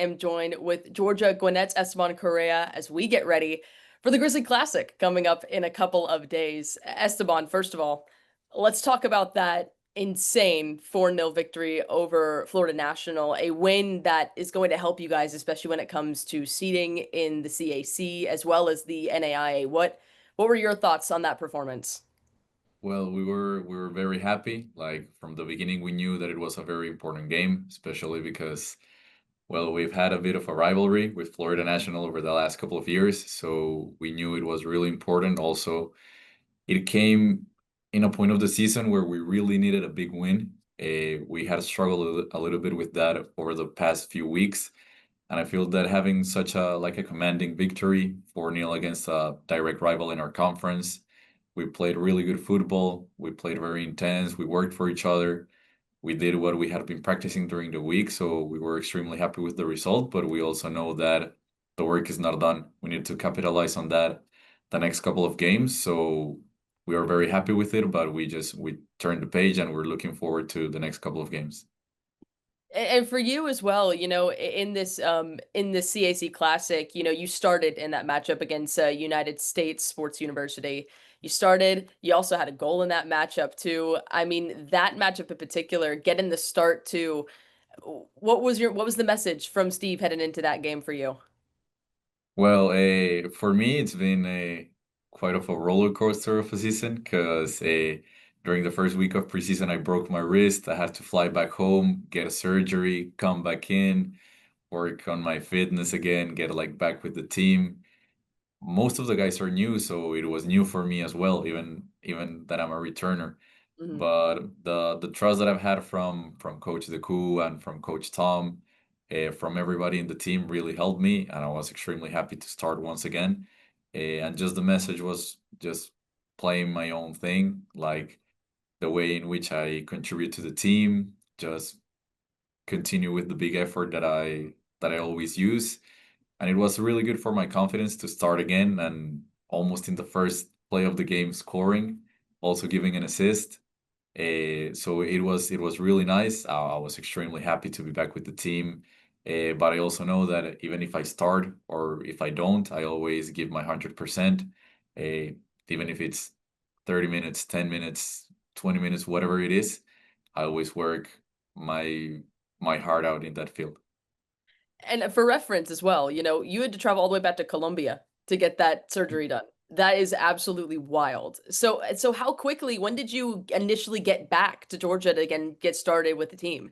am joined with Georgia Gwinnett's Esteban Correa as we get ready for the Grizzly Classic coming up in a couple of days. Esteban, first of all, let's talk about that insane 4-0 victory over Florida National, a win that is going to help you guys, especially when it comes to seeding in the CAC as well as the NAIA. What were your thoughts on that performance? Well, we were very happy. Like from the beginning, we knew that it was a very important game, especially because, well, we've had a bit of a rivalry with Florida National over the last couple of years, so we knew it was really important. Also, it came in a point of the season where we really needed a big win. We had struggled a little bit with that over the past few weeks, and I feel that having such a commanding victory, 4-0 against a direct rival in our conference, we played really good football. We played very intense. We worked for each other. We did what we had been practicing during the week, so we were extremely happy with the result, but we also know that the work is not done. We need to capitalize on that the next couple of games. So we are very happy with it, but we turned the page and we're looking forward to the next couple of games. And for you as well, in this CAC Classic, you started in that matchup against United States Sports University. You started, you also had a goal in that matchup too. I mean, that matchup in particular, getting the start too. What was the message from Steve heading into that game for you? Well, for me, it's been a quite of a roller coaster of a season because during the first week of preseason, I broke my wrist. I had to fly back home, get a surgery, come back in, work on my fitness again, get like back with the team. Most of the guys are new, so it was new for me as well, even that I'm a returner. Mhm. But the trust that I've had from Coach Deku and from Coach Tom, from everybody in the team really helped me, and I was extremely happy to start once again. And just the message was just playing my own thing, like the way in which I contribute to the team, just continue with the big effort that I always use, and it was really good for my confidence to start again and almost in the first play of the game scoring, also giving an assist. So it was really nice. I was extremely happy to be back with the team. But I also know that even if I start or if I don't, I always give my 100%. Even if it's 30 minutes, 10 minutes, 20 minutes, whatever it is, I always work my my heart out in that field. And for reference as well, you had to travel all the way back to Colombia to get that surgery done. That is absolutely wild. So how quickly, when did you initially get back to Georgia to again get started with the team?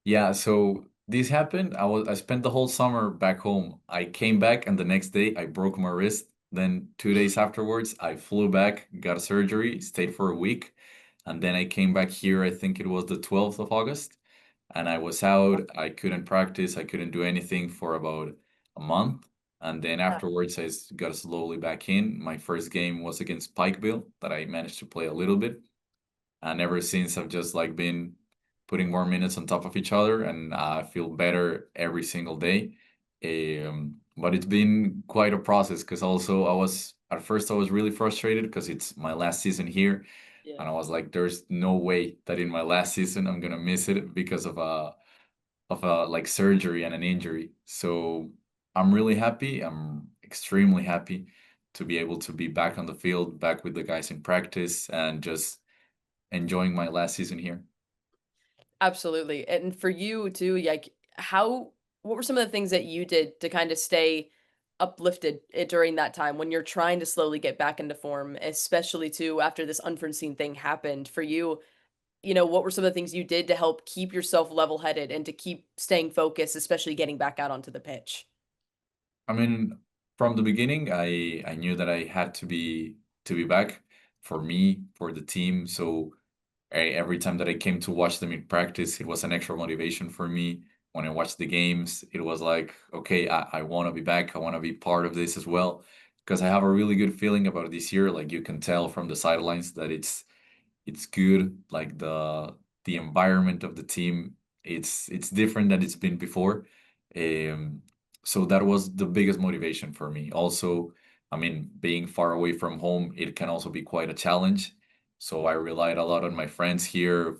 Yeah, so this happened. I spent the whole summer back home. I came back and the next day I broke my wrist. Then 2 days afterwards, I flew back, got a surgery, stayed for a week, and then I came back here. I think it was the 12th of August, and I was out. I couldn't practice. I couldn't do anything for about a month. And then afterwards, got slowly back in. My first game was against Pikeville that I managed to play a little bit. And ever since, I've just like been putting more minutes on top of each other, and I feel better every single day. But it's been quite a process because also I was at first I was really frustrated because it's my last season here, Yeah. and I was like, "There's no way that in my last season I'm gonna miss it because of a like surgery and an injury." So I'm really happy. I'm extremely happy to be able to be back on the field, back with the guys in practice, and just enjoying my last season here. Absolutely. And for you too, like what were some of the things that you did to kind of stay uplifted during that time when you're trying to slowly get back into form, especially too after this unforeseen thing happened for you? What were some of the things you did to help keep yourself level-headed and to keep staying focused, especially getting back out onto the pitch? I mean, from the beginning, I knew that I had to be back for me, for the team. So every time that I came to watch them in practice, it was an extra motivation for me. When I watched the games, it was like, okay, I want to be back. I want to be part of this as well. Because I have a really good feeling about this year. Like you can tell from the sidelines that it's good. Like the environment of the team, it's different than it's been before. Um, so that was the biggest motivation for me. Also, I mean, being far away from home, it can also be quite a challenge. So I relied a lot on my friends here.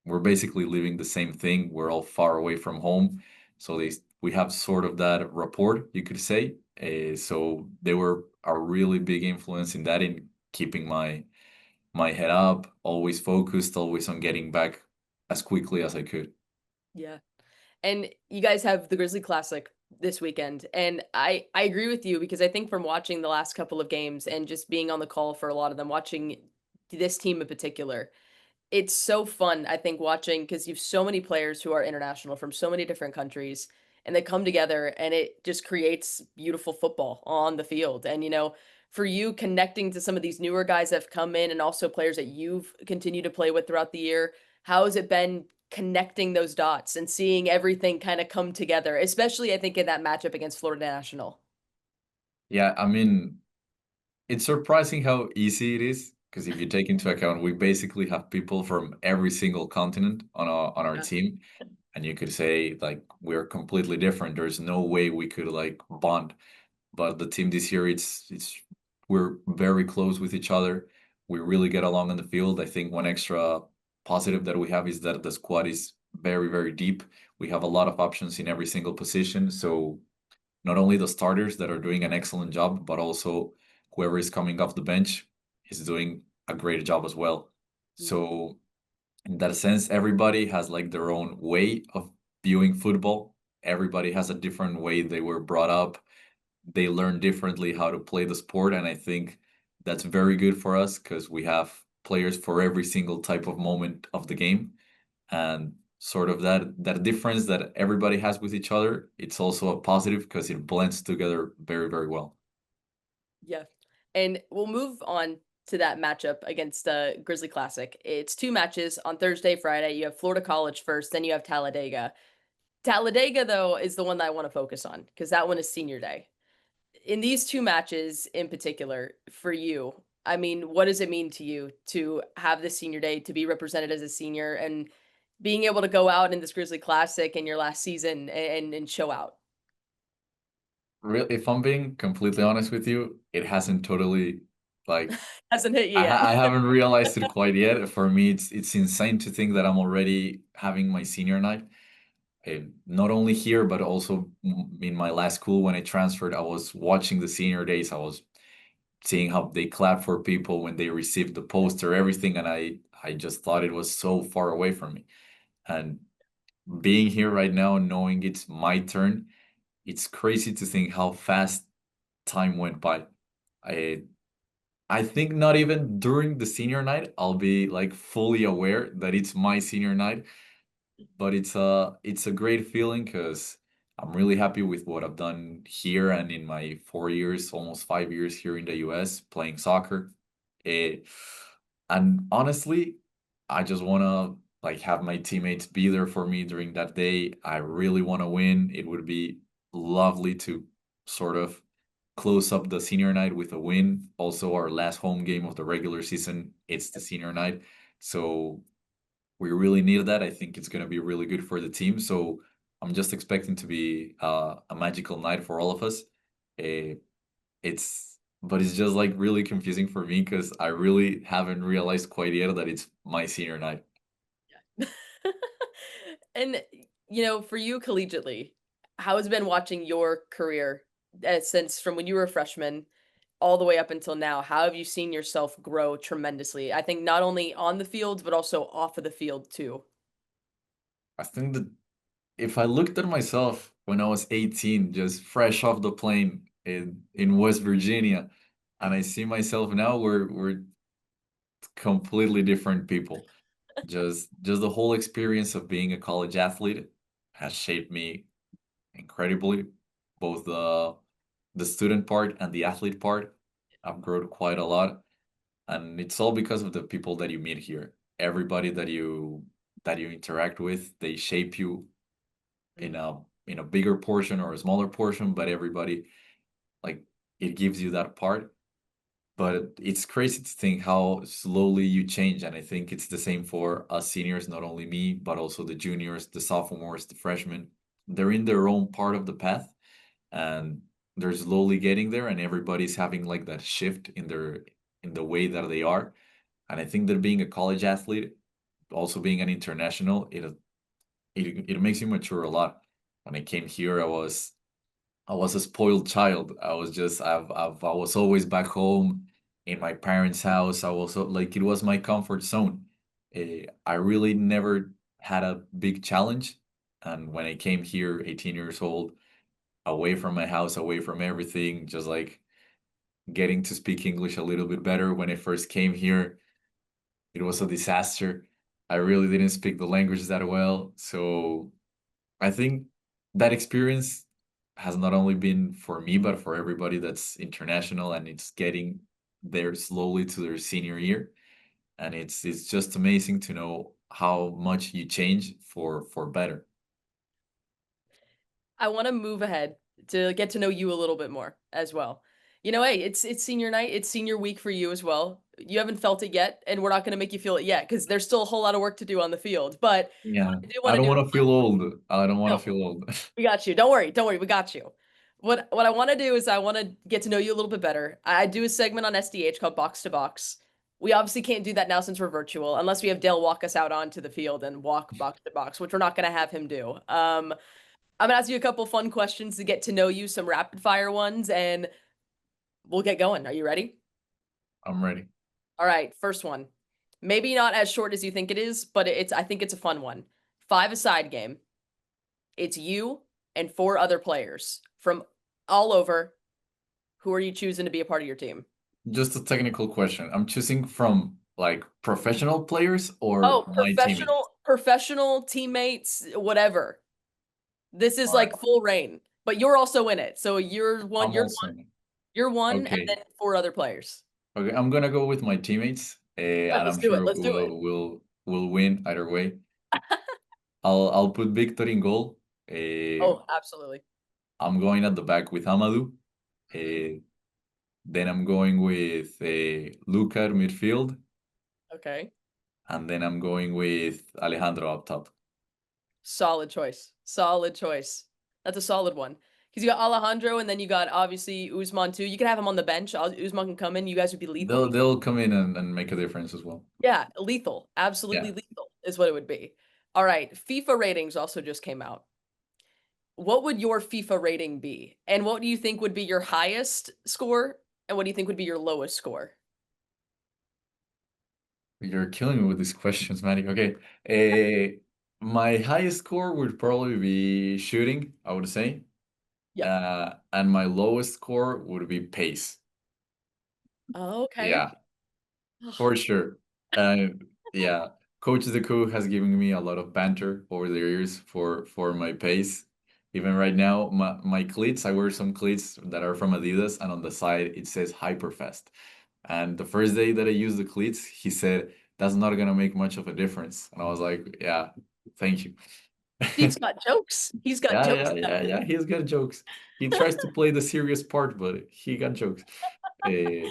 We're basically living the same thing. We're all far away from home. So we have sort of that rapport, you could say. So they were a really big influence in that, in keeping my head up, always focused, always on getting back as quickly as I could. Yeah. And you guys have the Grizzly Classic this weekend. And I agree with you because I think from watching the last couple of games and just being on the call for a lot of them, watching this team in particular, it's so fun, I think, watching because you've so many players who are international from so many different countries, and they come together and it just creates beautiful football on the field. And, for you connecting to some of these newer guys that have come in and also players that you've continued to play with throughout the year, how has it been connecting those dots and seeing everything kind of come together, especially I think in that matchup against Florida National? Yeah, I mean, it's surprising how easy it is, because if you take into account, we basically have people from every single continent on our Yeah. team, and you could say like we're completely different. There's no way we could like bond. But the team this year, it's we're very close with each other. We really get along on the field. I think one extra positive that we have is that the squad is very, very deep. We have a lot of options in every single position. So not only the starters that are doing an excellent job, but also whoever is coming off the bench is doing a great job as well. Mm. So in that sense, everybody has like their own way of viewing football. Everybody has a different way they were brought up. They learn differently how to play the sport, and I think that's very good for us because we have players for every single type of moment of the game, and sort of that difference that everybody has with each other, it's also a positive because it blends together very, very well. Yeah. And we'll move on to that matchup against the Grizzly Classic. It's two matches on Thursday, Friday. You have Florida College first, then you have Talladega. Talladega, though, is the one that I want to focus on because that one is senior day. In these two matches in particular, for you, I mean, what does it mean to you to have this senior day, to be represented as a senior, and being able to go out in this Grizzly Classic in your last season and show out? Real, if I'm being completely honest with you, it hasn't totally like Hasn't hit you yet. I haven't realized it quite yet. For me, it's insane to think that I'm already having my senior night. Not only here, but also in my last school when I transferred, I was watching the senior days. I was seeing how they clap for people when they received the poster, everything, and I just thought it was so far away from me. And being here right now, knowing it's my turn, it's crazy to think how fast time went by. I I think not even during the senior night, I'll be like fully aware that it's my senior night, but it's a great feeling because I'm really happy with what I've done here and in my 4 years, almost 5 years here in the US playing soccer. Eh, and honestly, I just wanna like have my teammates be there for me during that day. I really want to win. It would be lovely to sort of close up the senior night with a win. Also, our last home game of the regular season, it's the senior night. So we really need that. I think it's going to be really good for the team. So I'm just expecting to be a magical night for all of us. Eh, but it's just like really confusing for me because I really haven't realized quite yet that it's my senior night. And, for you collegiately, how has it been watching your career since from when you were a freshman all the way up until now? How have you seen yourself grow tremendously? I think not only on the field, but also off of the field too. I think that if I looked at myself when I was 18, just fresh off the plane in West Virginia, and I see myself now, we're completely different people. Just the whole experience of being a college athlete has shaped me incredibly, both the student part and the athlete part. I've grown quite a lot, and it's all because of the people that you meet here. Everybody that you interact with, they shape you in Mm. a bigger portion or a smaller portion, but everybody like it gives you that part. But it's crazy to think how slowly you change, and I think it's the same for us seniors, not only me, but also the juniors, the sophomores, the freshmen. They're in their own part of the path, and they're slowly getting there, and everybody's having like that shift in the way that they are. And I think that being a college athlete, also being an international, it makes you mature a lot. When I came here, I was a spoiled child. I was always back home in my parents' house. I was like, it was my comfort zone. I really never had a big challenge. And when I came here, 18 years old, away from my house, away from everything, just like getting to speak English a little bit better. When I first came here, it was a disaster. I really didn't speak the language that well. So I think that experience has not only been for me, but for everybody that's international and it's getting there slowly to their senior year. And it's just amazing to know how much you change for better. I want to move ahead to get to know you a little bit more as well. You know, hey, it's senior night, it's senior week for you as well. You haven't felt it yet, and we're not going to make you feel it yet because there's still a whole lot of work to do on the field. But Yeah. what I do I want to don't do want is to feel old. I don't want to no, feel old. we got you. Don't worry, we got you. What I want to do is I want to get to know you a little bit better. I do a segment on SDH called Box to Box. We obviously can't do that now since we're virtual, unless we have Dale walk us out onto the field and walk box to box, which we're not going to have him do. I'm gonna ask you a couple fun questions to get to know you, some rapid fire ones, and we'll get going. Are you ready? I'm ready. All right, first one. Maybe not as short as you think it is, but I think it's a fun one. Five-a-side game. It's you and four other players from all over. Who are you choosing to be a part of your team? Just a technical question. I'm choosing from like professional players or Oh, my teammates. professional teammates, whatever. This is All right. like full reign, but you're also in it. So I'm also you're one, and okay. then four other players. Okay, I'm gonna go with my teammates, Good, and let's I'm do it. sure Let's do it. we'll win either way. I'll put Victor in goal. Oh, absolutely. I'm going at the back with Amadou. Then I'm going with Luca at midfield, Okay. and then I'm going with Alejandro up top. Solid choice. Solid choice. That's a solid one. Because you got Alejandro, and then you got obviously Usman too. You could have him on the bench. Usman can come in. You guys would be lethal. They'll come in and make a difference as well. Yeah, lethal. Yeah. Absolutely lethal is what it would be. All right. FIFA ratings also just came out. What would your FIFA rating be? And what do you think would be your highest score? And what do you think would be your lowest score? You're killing me with these questions, Maddie. Okay. My highest score would probably be shooting, I would say. Yep. And my lowest score would be pace. Okay. Yeah, for sure. Yeah, Coach Zaku has given me a lot of banter over the years for my pace. Even right now, my cleats, I wear some cleats that are from Adidas, and on the side it says Hyperfast. And the first day that I used the cleats, he said, "That's not gonna make much of a difference." And I was like, "Yeah, thank you." He's got jokes. He's got jokes. Yeah. He's got jokes. He tries to play the serious part, but he got jokes. Uh,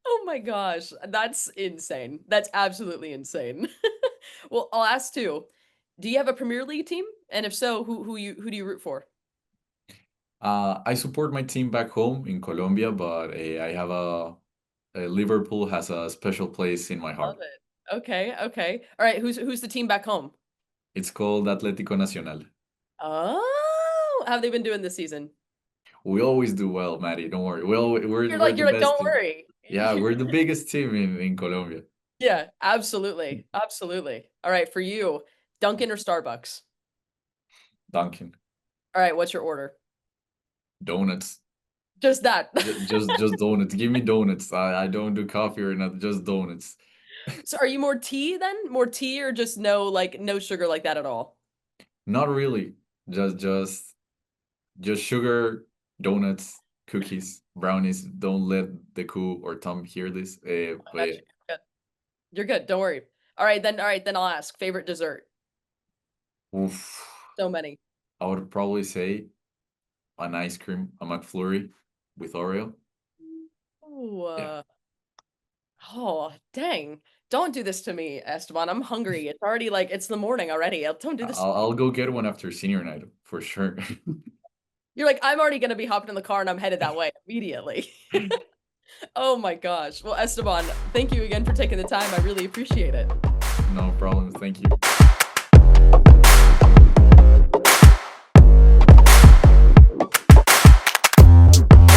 Oh my gosh, that's insane. That's absolutely insane. Well, I'll ask too. Do you have a Premier League team? And if so, who do you root for? I support my team back home in Colombia, but I have Liverpool has a special place in my Love heart. it. Okay, okay. All right, who's the team back home? It's called Atlético Nacional. Oh, how have they been doing this season? We always do well, Maddie. Don't worry. We're the You're like, best don't team. worry. Yeah, we're the biggest team in Colombia. Yeah, absolutely. Absolutely. All right, for you, Dunkin' or Starbucks? Dunkin', All right, what's your order? donuts. Just that. Just donuts. Give me donuts. I don't do coffee or not. Just donuts. So are you more tea then? More tea or just no sugar like that at all? Not really. Just just just sugar, donuts, cookies, brownies. Don't let the cool or Tom hear this. I But got yeah. you. Good. You're good. Don't worry. All right, then I'll ask. Favorite dessert? Oof. So many. I would probably say an ice cream, a McFlurry with Oreo. Ooh, Yeah. oh, dang. Don't do this to me, Esteban. I'm hungry. It's already like it's the morning already. Don't do this. I'll go get one after senior night for sure. You're like, I'm already gonna be hopping in the car and I'm headed that way immediately. Oh my gosh. Well, Esteban, thank you again for taking the time. I really appreciate it. No problem. Thank you.